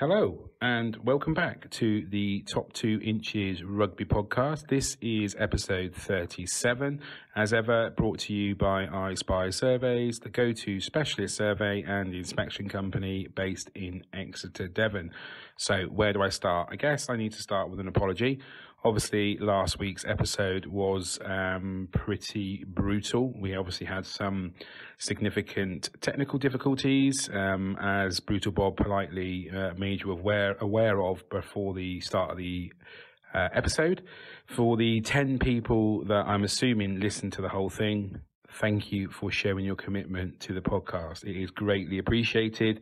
Hello and welcome back to the Top 2 Inches Rugby podcast. This is episode 37, as ever brought to you by I Spy Surveys, the go-to specialist survey and inspection company based in Exeter, Devon. So where do I start? I guess I need to start with an apology. Obviously, last week's episode was pretty brutal. We obviously had some significant technical difficulties, as Brutal Bob politely made you aware of before the start of the episode. For the 10 people that I'm assuming listened to the whole thing, thank you for showing your commitment to the podcast. It is greatly appreciated.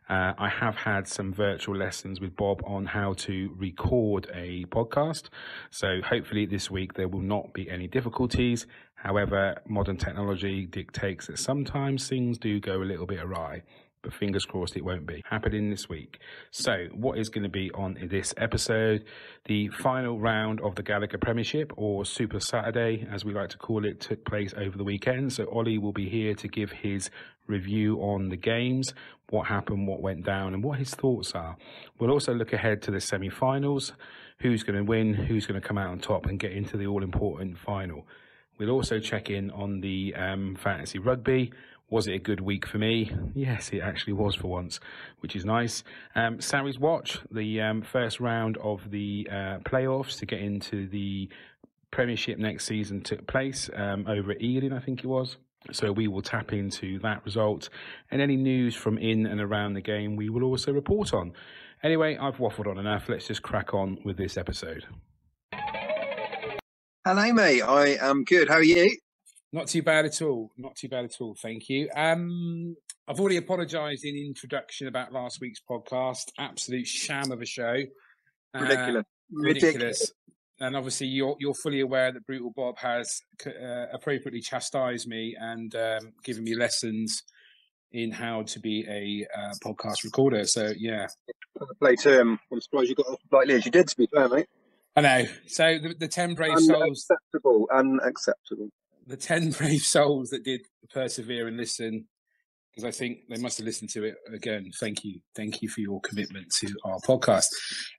I have had some virtual lessons with Bob on how to record a podcast. So hopefully this week there will not be any difficulties. However, modern technology dictates that sometimes things do go a little bit awry. But fingers crossed it won't be happening this week. So what is going to be on this episode? The final round of the Gallagher Premiership, or Super Saturday, as we like to call it, took place over the weekend. So Ollie will be here to give his review on the games, what happened, what went down, and what his thoughts are. We'll also look ahead to the semi-finals, who's going to win, who's going to come out on top and get into the all-important final. We'll also check in on the fantasy rugby. Was it a good week for me? Yes, it actually was for once, which is nice. Sarries Watch, the first round of the playoffs to get into the Premiership next season took place over at Ealing, I think it was. So we will tap into that result, and any news from in and around the game we will also report on. Anyway, I've waffled on enough. Let's just crack on with this episode. Hello, mate. I am good. How are you? Not too bad at all. Not too bad at all. Thank you. I've already apologised in introduction about last week's podcast. Absolute sham of a show. Ridiculous. And obviously, you're fully aware that Brutal Bob has appropriately chastised me and given me lessons in how to be a podcast recorder. So, yeah. Play to him. I'm surprised you got off as lightly as you did, to be fair, mate. I know. So the 10 brave souls... Unacceptable. The 10 brave souls that did persevere and listen, because I think they must have listened to it again. Thank you. Thank you for your commitment to our podcast.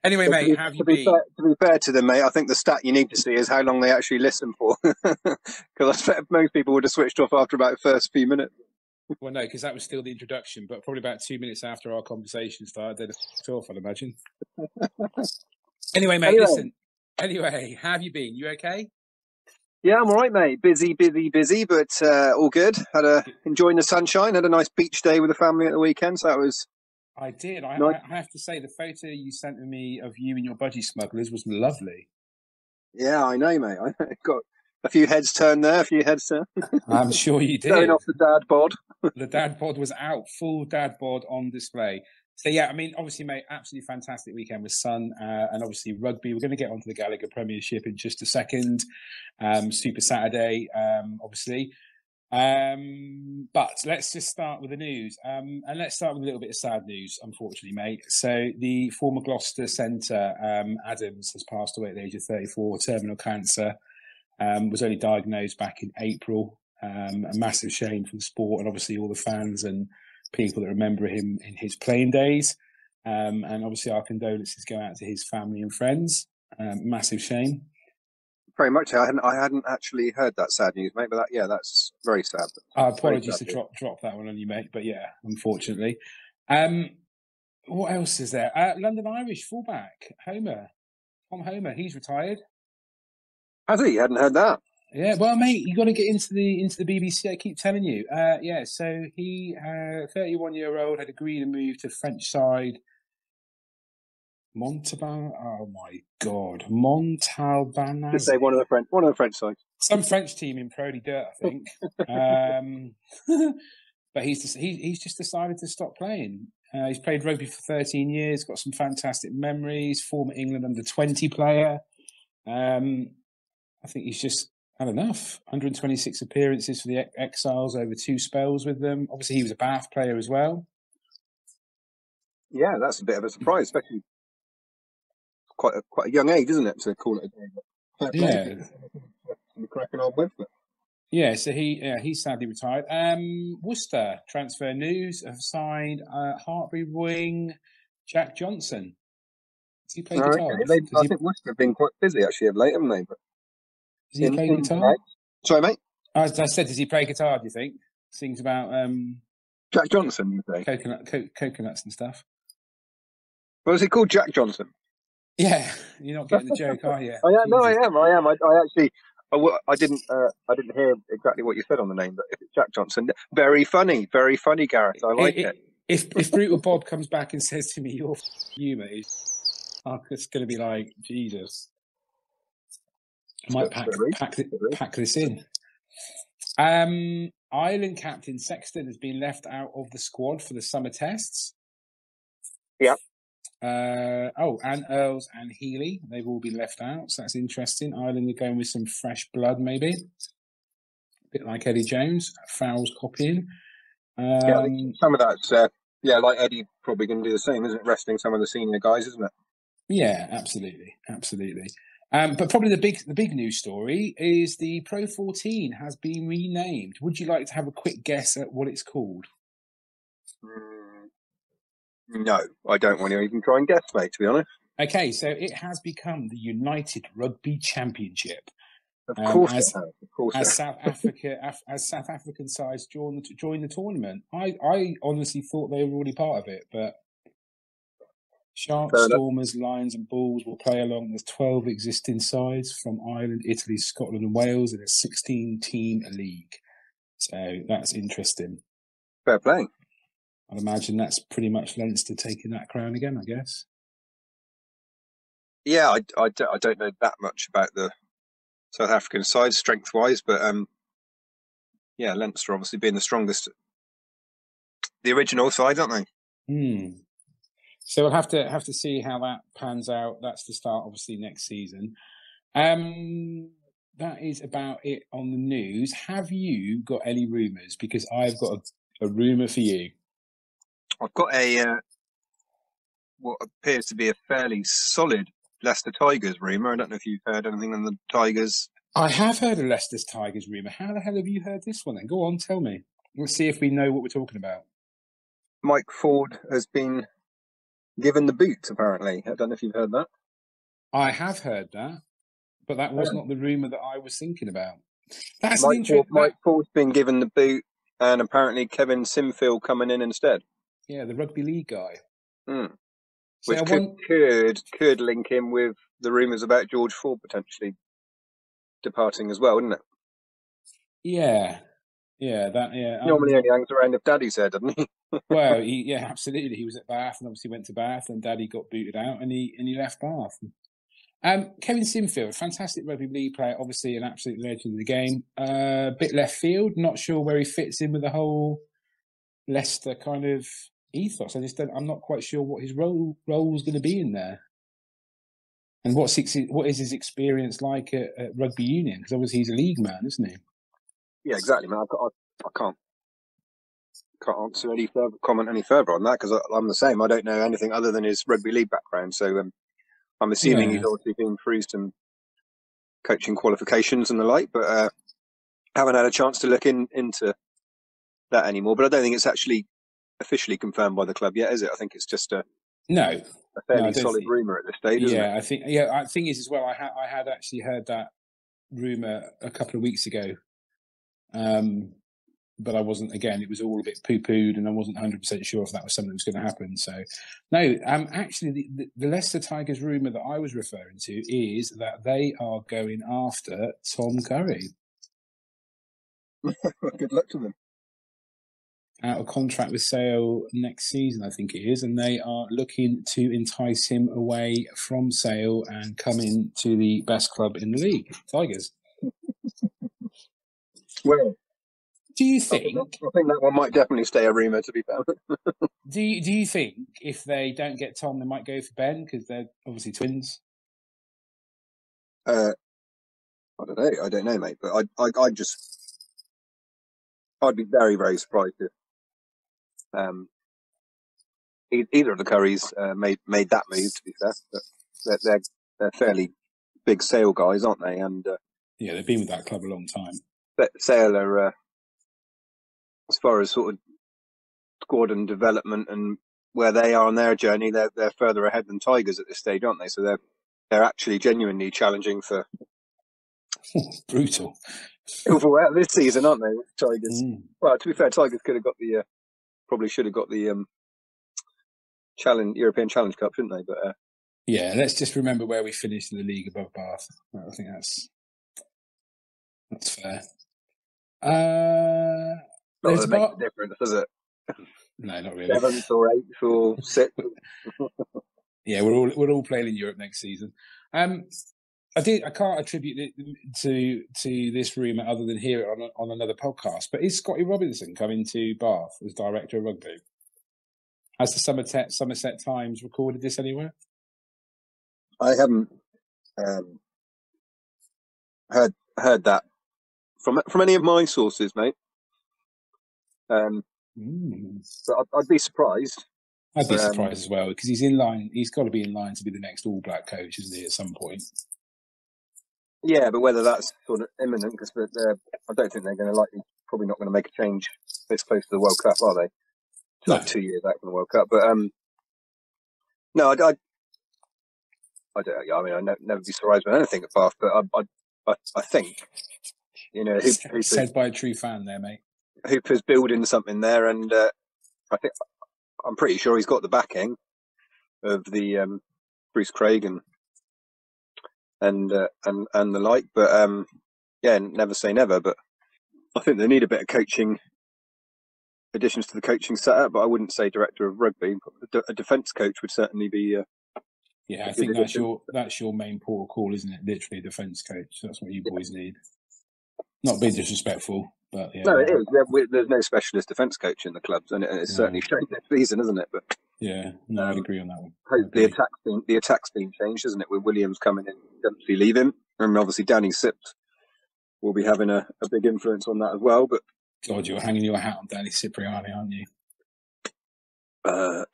Anyway, mate, how have you been? To be fair to them, mate, I think the stat you need to see is how long they actually listen for. Because I expect most people would have switched off after about the first few minutes. Well, no, because that was still the introduction, but probably about 2 minutes after our conversation started, they'd have off, I'd imagine. Anyway, mate, listen. Anyway, how have you been? You okay? Yeah, I'm all right, mate. Busy, but all good. Enjoying the sunshine. Had a nice beach day with the family at the weekend, so that was... I did. I nice. have to say, the photo you sent to me of you and your budgie smugglers was lovely. Yeah, I know, mate. I got a few heads turned there, I'm sure you did. Showing off the dad bod. The dad bod was out, full dad bod on display. So, yeah, I mean, obviously, mate, absolutely fantastic weekend with sun and obviously rugby. We're going to get onto the Gallagher Premiership in just a second. Super Saturday, obviously. But let's just start with the news. And let's start with a little bit of sad news, unfortunately, mate. So the former Gloucester centre, Adams, has passed away at the age of 34, terminal cancer. Was only diagnosed back in April. A massive shame for the sport and obviously all the fans and people that remember him in his playing days. And obviously our condolences go out to his family and friends. Massive shame. Very much. I hadn't actually heard that sad news, mate. But that's very sad. Apologies to drop that one on you, mate. But yeah, unfortunately. What else is there? London Irish fullback Tom Homer. He's retired. Has he? Hadn't heard that. Yeah, well, mate, you got to get into the BBC. I keep telling you. So he, 31-year-old, had agreed to move to French side Montalban. Oh my God, Montalban. Just say one of the French sides. Some French team in Pro Dirt, I think. But he's just decided to stop playing. He's played rugby for 13 years. Got some fantastic memories. Former England under-20 player. I think he's just had enough. 126 appearances for the Exiles over 2 spells with them. Obviously, he was a Bath player as well. Yeah, that's a bit of a surprise, especially quite a young age, isn't it, to call it a day? Yeah. Cracking on with it. Yeah, so he's sadly retired. Worcester transfer news have signed Hartbury wing Jack Johnson. Does he play Oh, guitar? okay. I think Worcester have been quite busy actually of late, haven't they? But Does he play guitar? Sorry, mate. As I said, does he play guitar? Do you think? Sings about Jack Johnson, you say? Coconuts and stuff. What is he called? Jack Johnson. Yeah, you're not getting the joke, are you? I am. I actually, I didn't hear exactly what you said on the name, but if it's Jack Johnson, very funny, Gareth. I like it. If Brutal Bob comes back and says to me, "Your humour is," it's going to be like, Jesus. I might pack this in. Ireland captain Sexton has been left out of the squad for the summer tests. Yeah. And Earls and Healy, they've all been left out, so that's interesting. Ireland are going with some fresh blood, maybe. A bit like Eddie Jones, Fowles copying. I think some of that's, like Eddie probably going to do the same, isn't it? Resting some of the senior guys, isn't it? Yeah, absolutely. But probably the big news story is the Pro 14 has been renamed. Would you like to have a quick guess at what it's called? No, I don't want to even try and guess, mate, to be honest. Okay, so it has become the United Rugby Championship. Of course as South African sides join the tournament. I honestly thought they were already part of it, but Sharks, Stormers, Lions and Bulls will play along. There's 12 existing sides from Ireland, Italy, Scotland and Wales in a 16-team league. So that's interesting. Fair play. I'd imagine that's pretty much Leinster taking that crown again, I guess. Yeah, I don't know that much about the South African side strength-wise, but Leinster obviously being the strongest, the original side, aren't they? So we'll have to see how that pans out. That's the start, obviously, next season. That is about it on the news. Have you got any rumours? Because I've got a rumour for you. I've got what appears to be a fairly solid Leicester Tigers rumour. I don't know if you've heard anything on the Tigers. I have heard a Leicester Tigers rumour. How the hell have you heard this one then? Go on, tell me. Let's see if we know what we're talking about. Mike Ford has been given the boot, apparently. I don't know if you've heard that. I have heard that, but that was not the rumour that I was thinking about. That's Mike Ford's been given the boot, and apparently Kevin Simfield coming in instead. Yeah, the rugby league guy. Which could link him with the rumours about George Ford potentially departing as well, wouldn't it? Yeah. Normally only hangs around if Daddy's there, doesn't he? Well, absolutely. He was at Bath and obviously went to Bath, and Daddy got booted out, and he left Bath. Kevin Simfield, fantastic rugby league player, obviously an absolute legend of the game. Bit left field, not sure where he fits in with the whole Leicester kind of ethos. I'm not quite sure what his role is going to be in there, and what is his experience like at rugby union? Because obviously he's a league man, isn't he? Yeah, exactly, man. I can't answer comment any further on that because I'm the same. I don't know anything other than his rugby league background, so I'm assuming he's obviously been through some coaching qualifications and the like, but haven't had a chance to look into that anymore. But I don't think it's actually officially confirmed by the club yet, is it? I think it's just a fairly solid rumour at this stage. Yeah, I think is as well. I had actually heard that rumour a couple of weeks ago, but I wasn't. Again, it was all a bit poo-pooed, and I wasn't 100% sure if that was something that was going to happen. So, no, actually, the Leicester Tigers rumour that I was referring to is that they are going after Tom Curry. Good luck to them. Out of contract with Sale next season, I think it is, and they are looking to entice him away from Sale and come into the best club in the league, Tigers. Well, do you think? I think that one might definitely stay a rumour, to be fair. Do you think if they don't get Tom, they might go for Ben because they're obviously twins? I don't know, mate. But I'd be very, very surprised if either of the Currys made that move. To be fair, but they're fairly big Sale guys, aren't they? And they've been with that club a long time. But Sale are, as far as sort of squad and development and where they are on their journey, they're further ahead than Tigers at this stage, aren't they? So they're actually genuinely challenging for brutal silverware this season, aren't they? Tigers. Mm. Well, to be fair, Tigers could have got probably should have got the European Challenge Cup, shouldn't they? But yeah, let's just remember where we finished in the league above Bath. I think that's fair. not that it makes a difference, does it? No, not really. 7th or 8th or 6th. Yeah, we're all playing in Europe next season. I can't attribute it to this rumour other than hear it on another podcast. But is Scotty Robinson coming to Bath as director of rugby? Has the Somerset Times recorded this anywhere? I haven't heard that from any of my sources, mate. But I'd be surprised. I'd be surprised as well, because he's in line. He's got to be in line to be the next All Black coach, isn't he? At some point. Yeah, but whether that's sort of imminent, because I don't think they're going to probably not going to make a change this close to the World Cup, are they? It's No. like 2 years out from the World Cup, but no, I don't. I mean, I'd never be surprised with anything at Bath, but I think, you know, said by a true fan there, mate. Hooper's building something there, and I'm pretty sure he's got the backing of the Bruce Craig and the like. But yeah, never say never. But I think they need a bit of coaching additions to the coaching setup. But I wouldn't say director of rugby. A defence coach would certainly be. Yeah, I think that's your main port of call, isn't it? Literally, defence coach. That's what you boys need. Not being disrespectful, but yeah. No, it is. There's no specialist defence coach in the clubs, and it's certainly changed this season, isn't it? But yeah, no, I'd agree on that one. Hopefully, the attack's been changed, isn't it? With Williams coming in, Dempsey leaving, and obviously Danny Sips will be having a big influence on that as well. But God, you're hanging your hat on Danny Cipriani, aren't you? Well,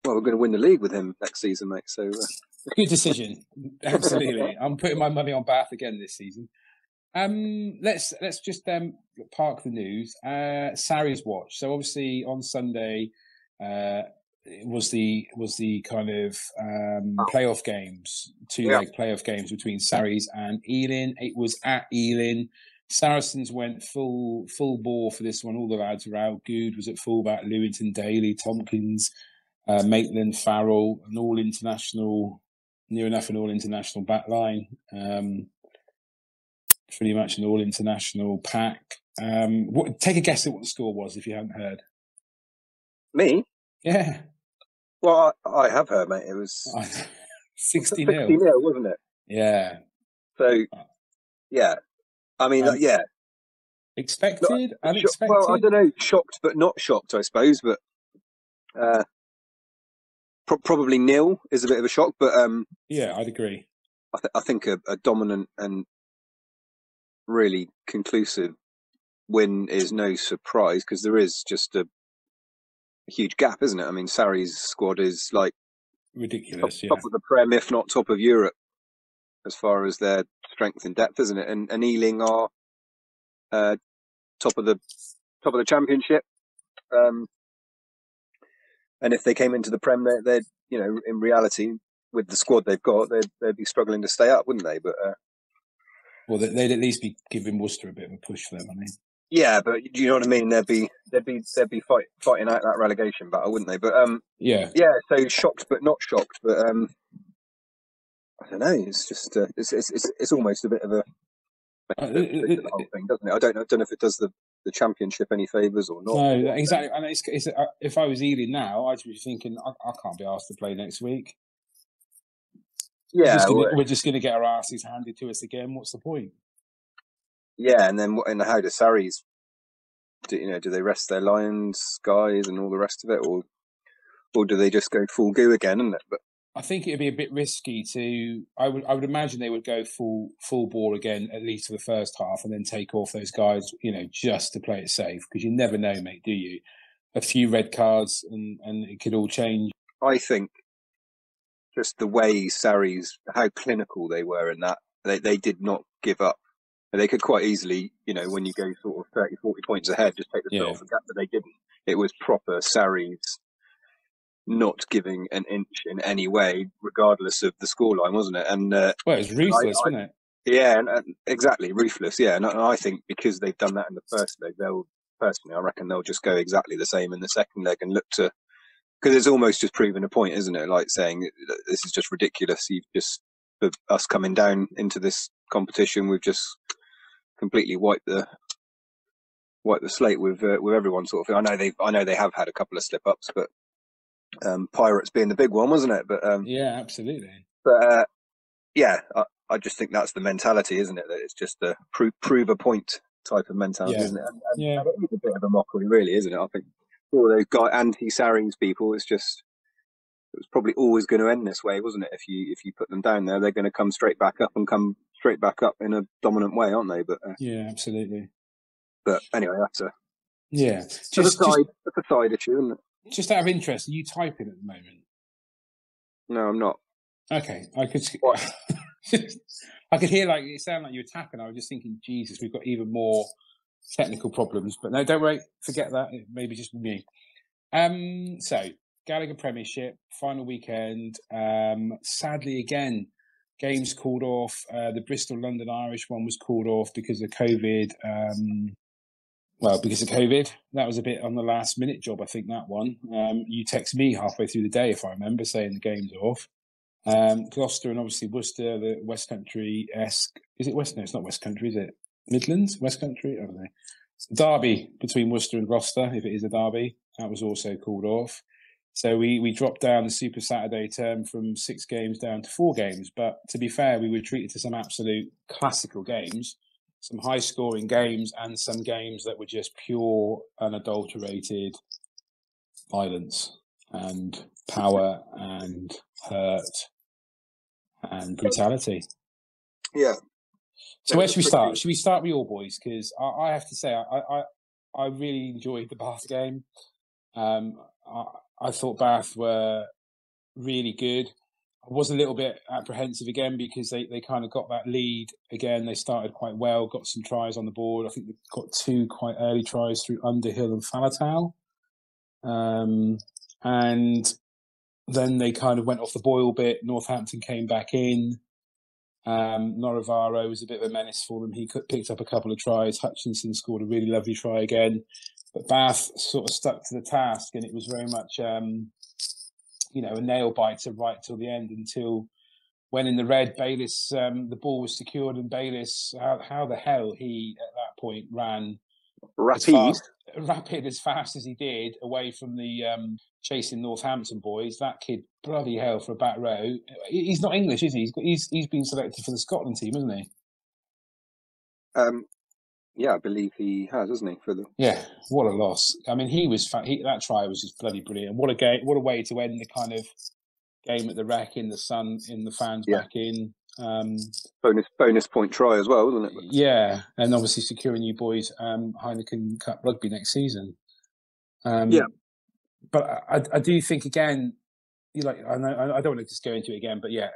we're going to win the league with him next season, mate. So good decision. Absolutely, I'm putting my money on Bath again this season. Let's just park the news. Sarries Watch. So obviously on Sunday, it was the kind of playoff games, two-leg playoff games between Sarries and Ealing. It was at Ealing. Saracens went full bore for this one. All the lads were out. Good was at fullback. Lewington, Daly, Tompkins, Maitland, Farrell, an all-international, near enough an all-international back line. Pretty much an all-international pack. Take a guess at what the score was if you hadn't heard. Me? Yeah. Well, I have heard, mate. It was 60-0. 60-0, wasn't it? Yeah. So, yeah. I mean, yeah. Expected? Unexpected? Well, I don't know. Shocked, but not shocked, I suppose. But probably nil is a bit of a shock. But yeah, I'd agree. I think a dominant and really conclusive win is no surprise, because there is just a huge gap, isn't it? I mean, Sarries' squad is like ridiculous, top of the Prem, if not top of Europe, as far as their strength and depth, isn't it? And Ealing are top of the Championship. And if they came into the Prem, they'd you know, in reality, with the squad they've got, they'd be struggling to stay up, wouldn't they? But well, they'd at least be giving Worcester a bit of a push for them, I mean. Yeah, but do you know what I mean? They'd be fighting out that relegation battle, wouldn't they? But yeah. So shocked, but not shocked. But I don't know. It's just it's almost a bit of a the whole thing, doesn't it? I don't know if it does the Championship any favours or not. No, exactly. And it's if I was Ealing now, I'd be thinking I can't be asked to play next week. Yeah, we're just going to get our asses handed to us again. What's the point? Yeah, and then how do Sarries? Do they rest their Lions guys and all the rest of it, or do they just go full goo again? Isn't it? But I think it'd be a bit risky to. I would imagine they would go full ball again, at least for the first half, and then take off those guys, just to play it safe, because you never know, mate. Do you? A few red cards and it could all change. I think just the way Sarries, how clinical they were in that, they did not give up. They could quite easily, when you go sort of 30, 40 points ahead, just take the foot off the gap, but they didn't. It was proper Sarries not giving an inch in any way, regardless of the scoreline, wasn't it? And well, it was ruthless, wasn't it? Yeah, and exactly, ruthless. Yeah, and I think because they've done that in the first leg, I reckon they'll just go exactly the same in the second leg and look to, because it's almost just proving a point, isn't it? Like saying this is just ridiculous. You've just, for us coming down into this competition, we've just completely wiped the slate with everyone, sort of thing. I know they have had a couple of slip ups, but Pirates being the big one, wasn't it? But yeah, absolutely. But yeah, I just think that's the mentality, isn't it? That it's just a prove a point type of mentality, isn't it? And it is a bit of a mockery, really, isn't it? I think all those anti-Sarries people, it was probably always going to end this way, wasn't it? If you put them down there, they're going to come straight back up in a dominant way, aren't they? But yeah, absolutely. But anyway, that's a side issue, isn't it? Just out of interest, are you typing at the moment? No, I'm not. Okay, I could. I could hear it sounded like you were tapping. I was just thinking, Jesus, we've got even more technical problems. But no, don't worry, forget that. It may be just me. So Gallagher Premiership final weekend. Sadly, again, games called off. The Bristol London Irish one was called off because of COVID. Because of COVID, that was a bit on the last minute job. I think that one. You text me halfway through the day, if I remember, saying the game's off. Gloucester and obviously Worcester, the West Country-esque. Is it West? No, it's not West Country, is it? Midlands? West Country? I don't know. Derby between Worcester and Gloucester, if it is a derby, that was also called off. So we dropped down the Super Saturday term from 6 games down to 4 games. But to be fair, we were treated to some absolute classical games, some high-scoring games, and some games that were just pure, unadulterated violence and power and hurt and brutality. Yeah. So where should we start? Should we start with your boys? Because I have to say, I really enjoyed the Bath game. I thought Bath were really good. I was a little bit apprehensive again because they kind of got that lead again. They started quite well, got some tries on the board. I think they got 2 quite early tries through Underhill and Falatau. And then they kind of went off the boil a bit. Northampton came back in. Norivaro was a bit of a menace for them. He picked up a couple of tries. Hutchinson scored a really lovely try again. But Bath sort of stuck to the task, and it was very much, a nail biter right till the end, until when in the red, Bayliss, the ball was secured, and Bayliss, how the hell he, at that point, ran rapid as fast as he did away from the chasing Northampton boys. That kid, bloody hell, for a back row. He's not English, is he? He's been selected for the Scotland team, isn't he? Yeah, I believe he has, hasn't he? Yeah, what a loss. I mean, that try was just bloody brilliant. What a way to end the kind of game at the Rec, in the sun, in the fans back in. Bonus point try as well, wasn't it? Yeah, and obviously securing you boys Heineken Cup rugby next season. But I do think, again, I don't want to just go into it again, but yeah,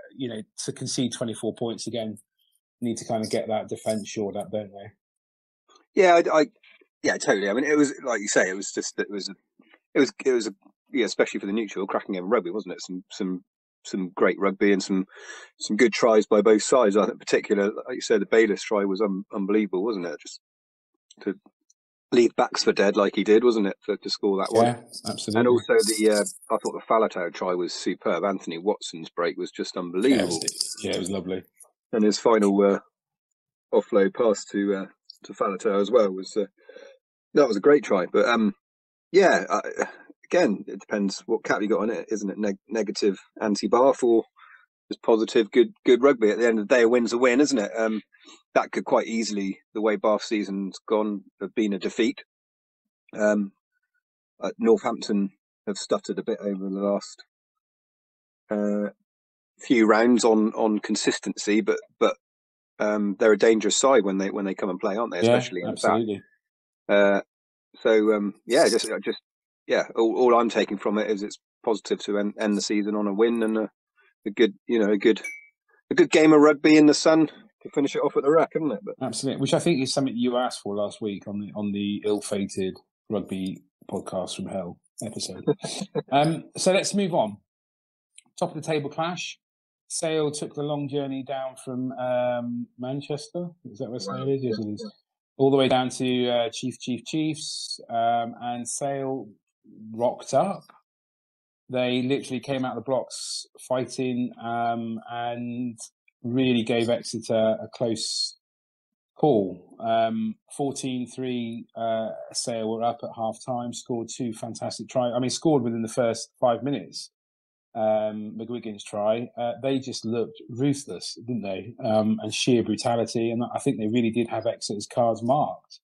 to concede 24 points again, need to kind of get that defence shored up, don't they? Yeah, yeah, totally. I mean, it was like you say, it was especially for the neutral, cracking game of rugby, wasn't it? Some great rugby and some good tries by both sides. I think, in particular, like you said, the Bayliss try was unbelievable, wasn't it? Just to leave backs for dead like he did, wasn't it, to score that one? Yeah, absolutely. And also I thought the Falatau try was superb. Anthony Watson's break was just unbelievable. Yeah, it was lovely. And his final offload pass to Falatau as well that was a great try. But again, it depends what cap you got on it, isn't it? Negative anti-Bath or just positive good rugby. At the end of the day, a win's a win, isn't it? That could quite easily, the way Bath season's gone, have been a defeat. Northampton have stuttered a bit over the last few rounds on consistency, but they're a dangerous side when they come and play, aren't they? Especially in absolutely. The back. All I'm taking from it is it's positive to end the season on a win and a good game of rugby in the sun to finish it off at the Rec, isn't it? But absolutely, which I think is something you asked for last week on the ill-fated rugby podcast from hell. episode. So let's move on. Top of the table clash. Sale took the long journey down from Manchester. Is that where Sale is? Yes, it is. All the way down to Chiefs. And Sale rocked up. They literally came out of the blocks fighting and really gave Exeter a close call. 14-3 Sale were up at half-time, scored 2 fantastic tries. I mean, scored within the first 5 minutes. McGuigan's try. They just looked ruthless, didn't they? And sheer brutality. And I think they really did have Exeter's cards marked.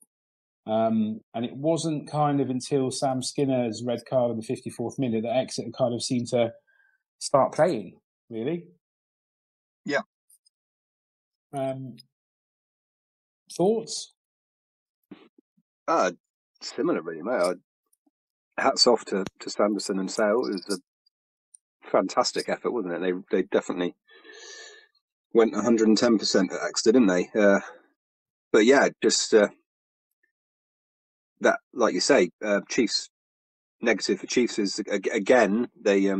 And it wasn't kind of until Sam Skinner's red card in the 54th minute that Exeter kind of seemed to start playing, really. Yeah. Thoughts? Similar, really, mate. Hats off to Sanderson and Sale. It was a fantastic effort, wasn't it? They definitely went 110% at Exeter, didn't they? But yeah, just that, like you say, Chiefs, negative for Chiefs is, again, they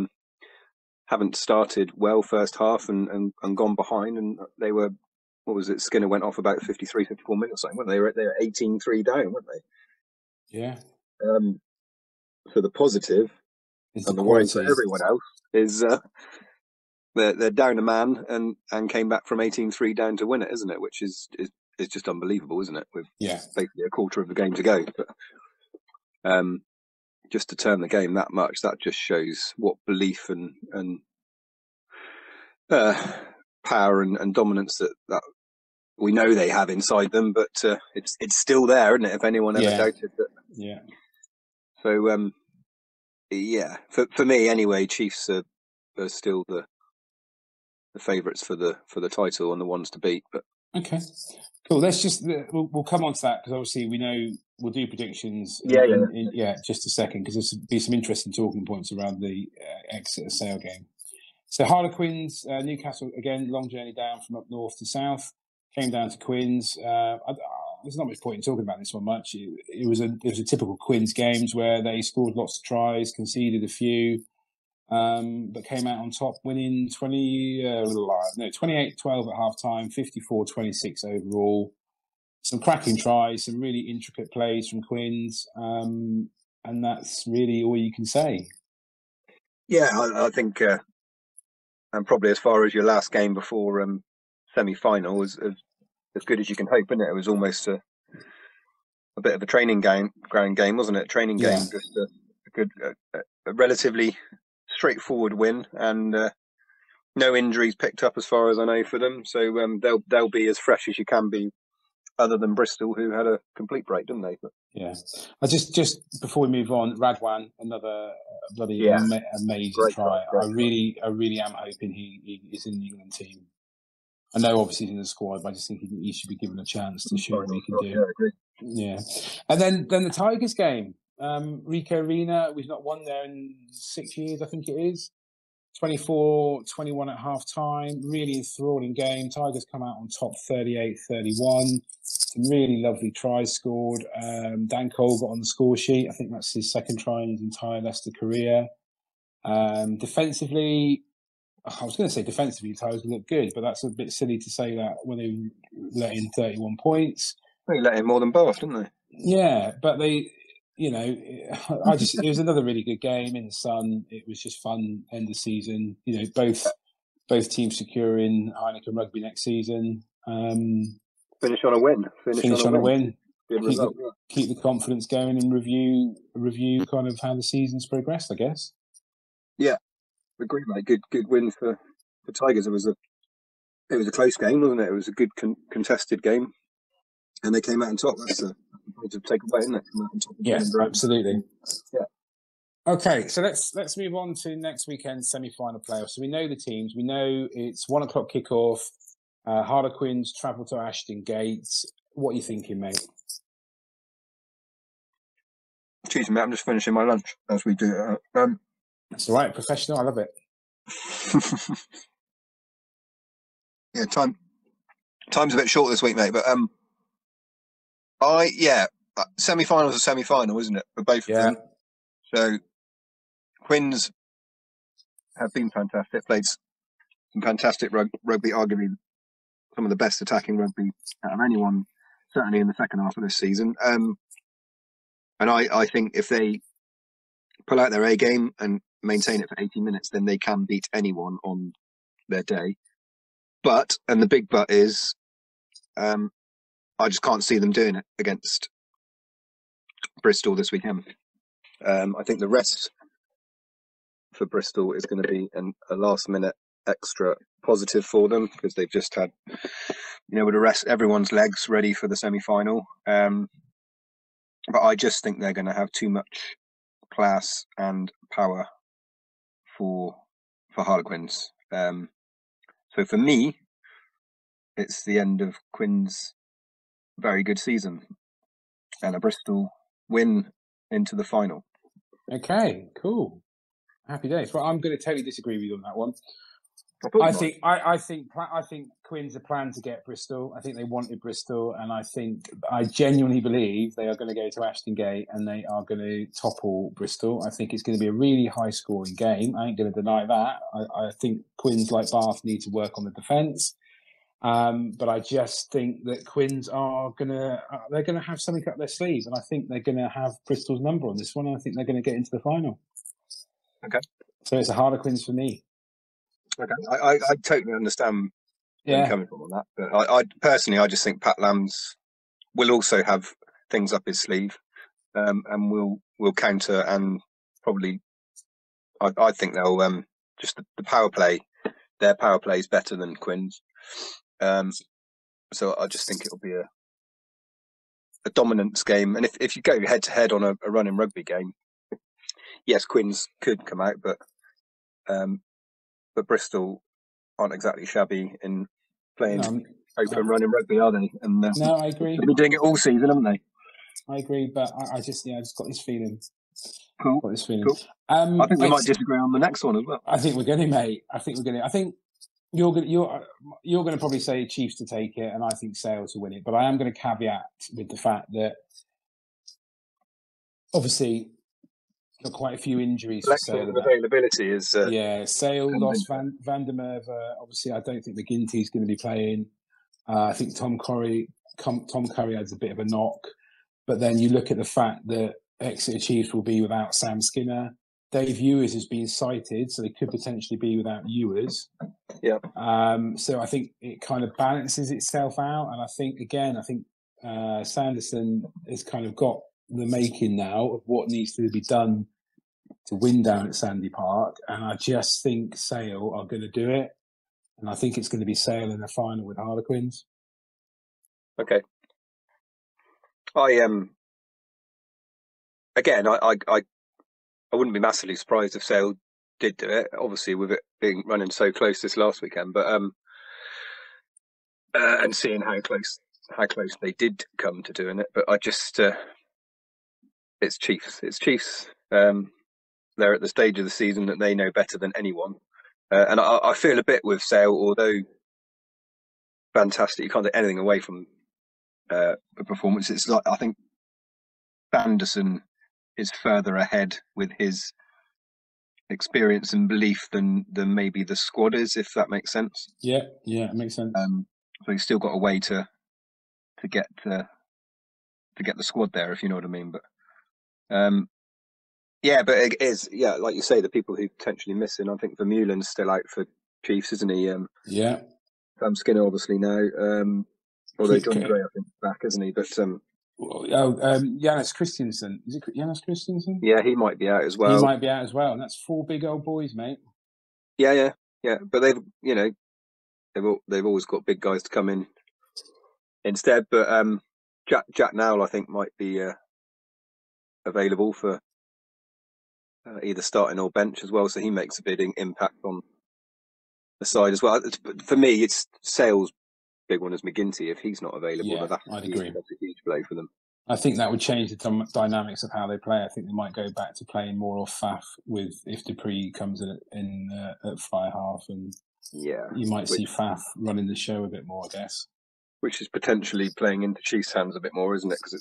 haven't started well first half and gone behind, and they were, what was it, Skinner went off about 53, 54 minutes or something, weren't they? They were 18-3 down, weren't they? Yeah. So the positive, and the worry for everyone else, is they're down a man and came back from 18-3 down to win it, isn't it? Which is just unbelievable, isn't it? With basically a quarter of the game to go. But just to turn the game that much, that just shows what belief and power and dominance that we know they have inside them. But it's still there, isn't it? If anyone ever doubted that. Yeah. So yeah, for me anyway, Chiefs are still the favourites for the title and the ones to beat. But okay, cool. Let's just we'll come on to that, because obviously we know we'll do predictions. In just a second, because there's be some interesting talking points around the Exeter Sale game. So Harlequins, Newcastle again, long journey down from up north to south, came down to Quins. There's not much point in talking about this one much. It was a typical Quins games where they scored lots of tries, conceded a few, but came out on top, winning 28-12 at half time, 54-26 overall. Some cracking tries, some really intricate plays from Quins, and that's really all you can say. Yeah, I think, and probably as far as your last game before semi-final, as good as you can hope, isn't it? It was almost a bit of a training ground game, wasn't it? Training game, just a good, a relatively straightforward win, and no injuries picked up as far as I know for them. So they'll be as fresh as you can be, other than Bristol, who had a complete break, didn't they? But, yeah. I just before we move on, Radwan, another bloody amazing try. I really am hoping he is in the England team. I know obviously he's in the squad, but I just think he should be given a chance to show what he can do. Yeah, I agree. Yeah. And then the Tigers game. Rico Arena, we've not won there in 6 years, I think it is. 24-21 at half time. Really enthralling game. Tigers come out on top 38-31. Some really lovely tries scored. Dan Cole got on the score sheet. I think that's his second try in his entire Leicester career. Defensively, I was going to say defensively, Tigers look good, but that's a bit silly to say that when they let in 31 points. They let in more than Bath, didn't they? Yeah, but they, it was another really good game in the sun. It was just fun end of season. Both teams securing Heineken Rugby next season. Finish on a win. Finish on a win. Good result. Keep the confidence going and review kind of how the season's progressed, I guess. Yeah. Agree, mate. Good win for Tigers. It was a close game, wasn't it? It was a good contested game, and they came out on top. That's a point to take away, isn't it? Yes, absolutely. Yeah. Okay, so let's move on to next weekend's semi-final playoffs. So we know the teams. We know it's 1 o'clock kickoff. Harlequins travel to Ashton Gate. What are you thinking, mate? Excuse me, I'm just finishing my lunch as we do. That's all right, professional. I love it. Yeah, time's a bit short this week, mate. But semi-final's a semi-final, isn't it? For both of them. So Quins have been fantastic. Played some fantastic rugby, arguably some of the best attacking rugby out of anyone, certainly in the second half of this season. And I think if they pull out their A game and maintain it for 80 minutes, then they can beat anyone on their day. But, and the big but is, I just can't see them doing it against Bristol this weekend. I think the rest for Bristol is going to be a last-minute extra positive for them because they've just had, with the rest, everyone's legs ready for the semi-final. But I just think they're going to have too much class and power for Harlequins. So for me, it's the end of Quinn's very good season and a Bristol win into the final. Okay, cool. Happy days. Well, I'm going to totally disagree with you on that one. I think Quins are planned to get Bristol. I think they wanted Bristol, and I genuinely believe they are going to go to Ashton Gate and they are going to topple Bristol. I think it's going to be a really high-scoring game. I ain't going to deny that. I think Quins, like Bath, need to work on the defence, but I just think that Quins they're going to have something up their sleeves, and I think they're going to have Bristol's number on this one. And I think they're going to get into the final. Okay, so it's a Harlequins for me. Okay, I totally understand where you're coming from on that, but I personally, I just think Pat Lambs will also have things up his sleeve, and will counter and probably. I think they'll just the power play. Their power play is better than Quinn's, so I just think it'll be a dominance game. And if you go head to head on a running rugby game, yes, Quinn's could come out, but Bristol aren't exactly shabby in playing open running rugby, are they? And no, I agree. They've been doing it all season, haven't they? I agree, but I just got this feeling. Cool. Got this feeling. Cool. I think we might disagree on the next one as well. I think we're going to, mate. I think you're going to probably say Chiefs to take it, and I think Sale to win it. But I am going to caveat with the fact that obviously got quite a few injuries for Sale. Availability is Sale lost Van der Merwe. Obviously, I don't think McGinty's going to be playing. I think Tom Curry has a bit of a knock. But then you look at the fact that Exeter Chiefs will be without Sam Skinner. Dave Ewers has been cited, so they could potentially be without Ewers. Yeah. So I think it kind of balances itself out. And I think Sanderson has kind of got the making now of what needs to be done to win down at Sandy Park. And I just think Sale are going to do it. And I think it's going to be Sale in the final with Harlequins. Okay. I wouldn't be massively surprised if Sale did do it. Obviously, with it being running so close this last weekend, but and seeing how close they did come to doing it. But I just it's Chiefs. It's Chiefs. They're at the stage of the season that they know better than anyone, and I feel a bit with Sale, although fantastic. You can't take anything away from the performance. It's like I think Sanderson is further ahead with his experience and belief than maybe the squad is, if that makes sense. Yeah, it makes sense. So he's still got a way to get the squad there, if you know what I mean. But but it is like you say, the people who potentially missing. I think Vermeulen's still out for Chiefs, isn't he? Sam Skinner obviously now. Although John Gray, I think, back, isn't he? But Janus Christensen. Is it Janus Christensen? Yeah, he might be out as well. He might be out as well, and that's 4 big old boys, mate. Yeah. But they've always got big guys to come in instead. But Jack Nowell, I think, might be available for either starting or bench as well. So he makes a big impact on the side as well. For me, it's Sale's big one is McGinty. If he's not available, I'd agree. That's a huge blow for them. I think that would change the dynamics of how they play. I think they might go back to playing more off Faf if Dupree comes in at fly half, and you might see Faf running the show a bit more, I guess. which is potentially playing into Chiefs' hands a bit more, isn't it? Because I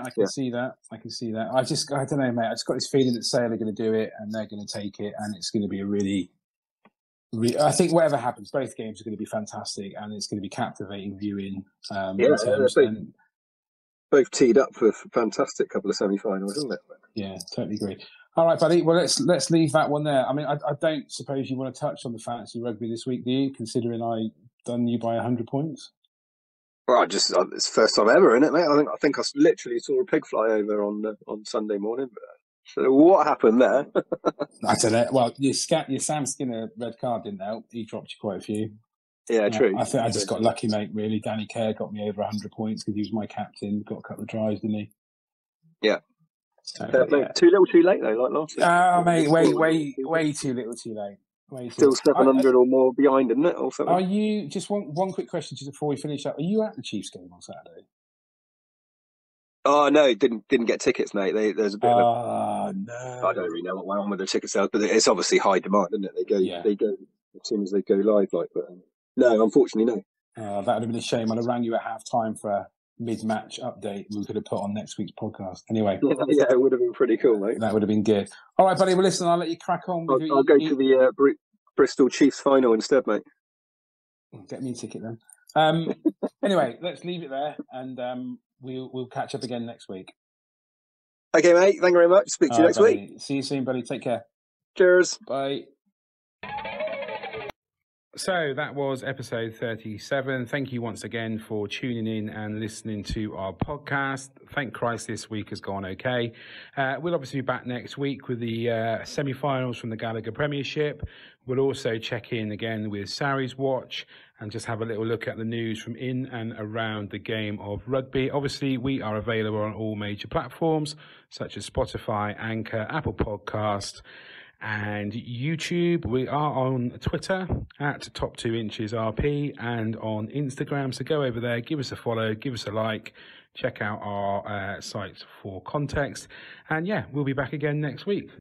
can see that. I don't know, mate. I just got this feeling that Sale are going to do it and they're going to take it, and it's going to be a really. I think whatever happens, both games are going to be fantastic, and it's going to be captivating viewing. Both teed up for a fantastic couple of semi-finals, isn't it? Yeah, totally agree. All right, buddy. Well, let's leave that one there. I mean, I don't suppose you want to touch on the fantasy rugby this week, do you? Considering I done you by 100 points. Well, it's the first time ever, isn't it, mate? I think I literally saw a pig fly over on Sunday morning. So what happened there? I don't know. Well, your Sam Skinner red card didn't help. He dropped you quite a few. Yeah, true. I think I just got lucky, mate, really. Danny Kerr got me over 100 points because he was my captain. Got a couple of tries, didn't he? Yeah. So, too little, too late, though, like last week. Oh, mate, way too little, too late. Still 700 or more behind, isn't it? Or something? Are you, just one quick question just before we finish up. Are you at the Chiefs game on Saturday? Oh, no, didn't get tickets, mate. There's a bit of no. I don't really know what went on with the ticket sales, but it's obviously high demand, isn't it? They go as soon as they go live, but no, unfortunately, no. That would have been a shame. I'd have rang you at half time for a mid-match update we could have put on next week's podcast. Anyway. Yeah, it would have been pretty cool, mate. That would have been good. All right, buddy. Well, listen, I'll let you crack on. I'll go to the Bristol Chiefs final instead, mate. Get me a ticket then. Anyway, let's leave it there, and we'll catch up again next week. Okay, mate. Thank you very much. Speak to you next week. See you soon, buddy. Take care. Cheers. Bye. So that was episode 37. Thank you once again for tuning in and listening to our podcast. Thank Christ this week has gone okay. We'll obviously be back next week with the semi-finals from the Gallagher Premiership. We'll also check in again with Sarries Watch and just have a little look at the news from in and around the game of rugby. Obviously, we are available on all major platforms such as Spotify, Anchor, Apple Podcast, and YouTube. We are on Twitter at Top 2 Inches RP and on Instagram. So go over there, give us a follow, give us a like, check out our sites for context. And yeah, we'll be back again next week.